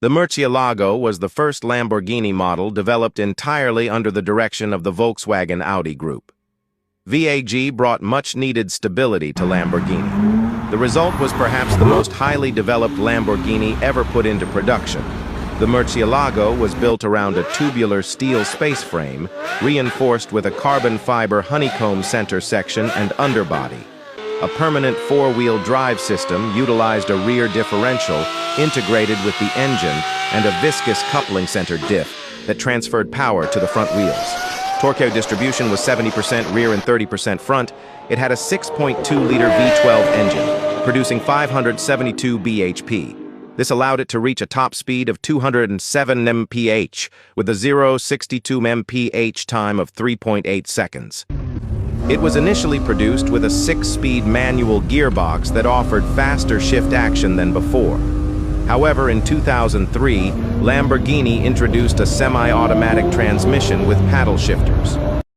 The Murciélago was the first Lamborghini model developed entirely under the direction of the Volkswagen Audi group. VAG brought much-needed stability to Lamborghini. The result was perhaps the most highly developed Lamborghini ever put into production. The Murciélago was built around a tubular steel space frame, reinforced with a carbon fiber honeycomb center section and underbody. A permanent four-wheel drive system utilized a rear differential integrated with the engine and a viscous coupling center diff that transferred power to the front wheels. Torque distribution was 70% rear and 30% front. It had a 6.2-liter V12 engine, producing 572 bhp. This allowed it to reach a top speed of 207 mph, with a 0-62 mph time of 3.8 seconds. It was initially produced with a 6-speed manual gearbox that offered faster shift action than before. However, in 2003, Lamborghini introduced a semi-automatic transmission with paddle shifters.